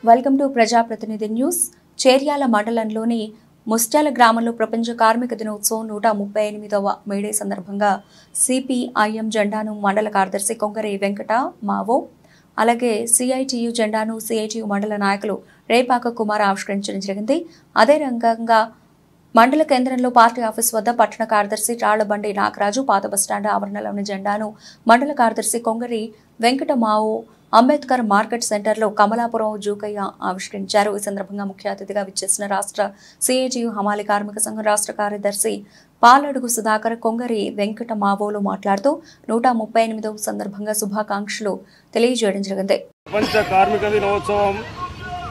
Welcome to ప్రజాప్రతినిధి news. Cheriyal మండలంలోని ముస్ట్యాల గ్రామంలో ప్రపంచ కార్మిక దినోత్సవం 138వ మేడే సందర్భంగా సిపిఐఎం జెండాను మండల కార్యదర్శి కొంగరి వెంకట మావో, అలాగే సిఐటియు జెండాను సిఐటియు మండల నాయకులు రేపాక కుమార్ ఆవిష్కరించడం జరిగింది. అదే రకంగా మండల కేంద్రంలో పార్టీ ఆఫీస్ వద్ద పట్టణ కార్యదర్శి రాళ్లబండి నాగరాజు పాత బస్టాండ్ ఆవరణలోని జెండాను మండల కార్యదర్శి కొంగరి వెంకట మావో అంబేద్కర్ మార్కెట్ సెంటర్లో కమలాపురం జూకయ్య ఆవిష్కరించారు. ఈ సందర్భంగా ముఖ్య అతిథిగా విచ్చేసిన రాష్ట్ర సిఐటియు హమాలి కార్మిక సంఘం రాష్ట్ర కార్యదర్శి పాలడుగు సుధాకర్ కొంగరి వెంకట మావోలు మాట్లాడుతూ 138వ సందర్భంగా శుభాకాంక్షలు తెలియజేయడం జరిగింది. ప్రపంచ కార్మిక దినోత్సవం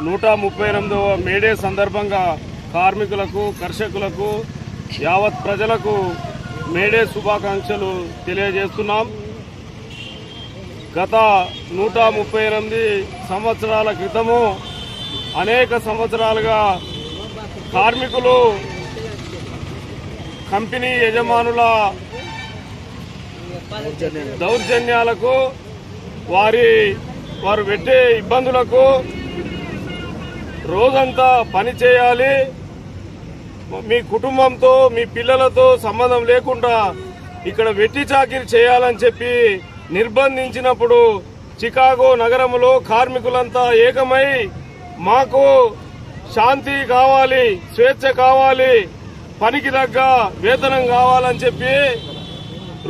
138వ మేడే సందర్భంగా కార్మికులకు, కర్షకులకు, యావత్ ప్రజలకు మేడే శుభాకాంక్షలు తెలియజేస్తున్నాం. గత 138 సంవత్సరాల క్రితము అనేక సంవత్సరాలుగా కార్మికులు కంపెనీ యజమానుల దౌర్జన్యాలకు, వారు పెట్టే ఇబ్బందులకు రోజంతా పని చేయాలి, మీ కుటుంబంతో మీ పిల్లలతో సంబంధం లేకుండా ఇక్కడ వెట్టి చాకిరీ చేయాలని చెప్పి నిర్బంధించినప్పుడు చికాగో నగరంలో కార్మికులంతా ఏకమై మాకు శాంతి కావాలి, స్వేచ్ఛ కావాలి, పనికి తగ్గ వేతనం కావాలని చెప్పి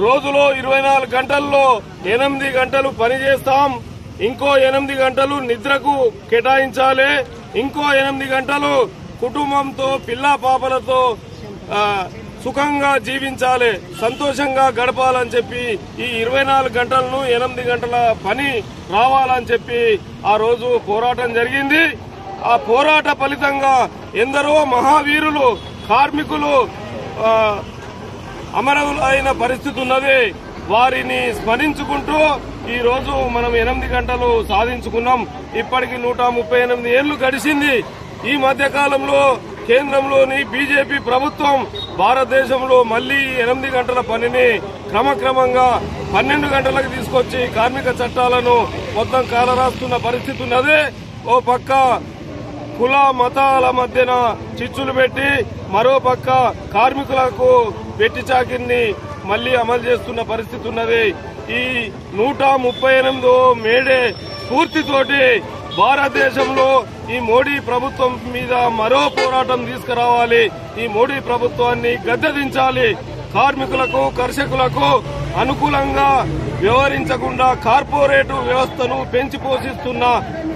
రోజులో 24 గంటల్లో 8 గంటలు పని చేస్తాం, ఇంకో 8 గంటలు నిద్రకు కేటాయించాలి, ఇంకో 8 గంటలు కుటుంబంతో పిల్లా పాపలతో సుఖంగా జీవించాలి, సంతోషంగా గడపాలని చెప్పి ఈ 24 గంటలను 8 గంటల పని రావాలని చెప్పి ఆ రోజు పోరాటం జరిగింది. ఆ పోరాట ఫలితంగా ఎందరో మహావీరులు కార్మికులు అమరులైన పరిస్థితి ఉన్నది. వారిని స్మరించుకుంటూ ఈ రోజు మనం 8 గంటలు సాధించుకున్నాం. ఇప్పటికి 138 ఏళ్లు గడిచింది. ఈ మధ్య కాలంలో కేంద్రంలోని బీజేపీ ప్రభుత్వం భారతదేశంలో మళ్లీ 8 గంటల పనిని క్రమక్రమంగా 12 గంటలకు తీసుకొచ్చి కార్మిక చట్టాలను మొత్తం కాలరాస్తున్న పరిస్థితి ఉన్నది. ఓ పక్క కుల మతాల మధ్యన చిచ్చులు పెట్టి, మరో పక్క కార్మికులకు వెట్టి చాకిరిని మళ్లీ అమలు చేస్తున్న పరిస్థితి ఉన్నది. ఈ 138వ మేడే స్ఫూర్తితోటి భారతదేశంలో ఈ మోడీ ప్రభుత్వం మీద మరో పోరాటం తీసుకురావాలి, ఈ మోడీ ప్రభుత్వాన్ని గద్దెదించాలి. కార్మికులకు, కర్షకులకు అనుకూలంగా వ్యవహరించకుండా కార్పొరేటు వ్యవస్థను పెంచి పోషిస్తున్న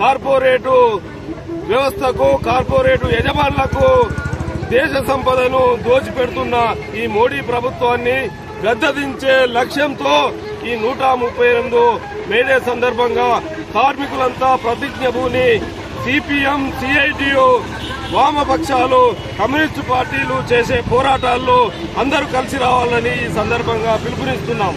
కార్పొరేటు వ్యవస్థకు, కార్పొరేటు యజమానులకు దేశ సంపదను దోచిపెడుతున్న ఈ మోడీ ప్రభుత్వాన్ని గద్దెదించే లక్ష్యంతో ఈ 138 మేడే సందర్భంగా కార్మికులంతా ప్రతిజ్ఞ పూని సిపిఎం, సిఐటియు, వామపక్షాలు, కమ్యూనిస్టు పార్టీలు చేసే పోరాటాల్లో అందరూ కలిసి రావాలని ఈ సందర్భంగా పిలుపునిస్తున్నాం.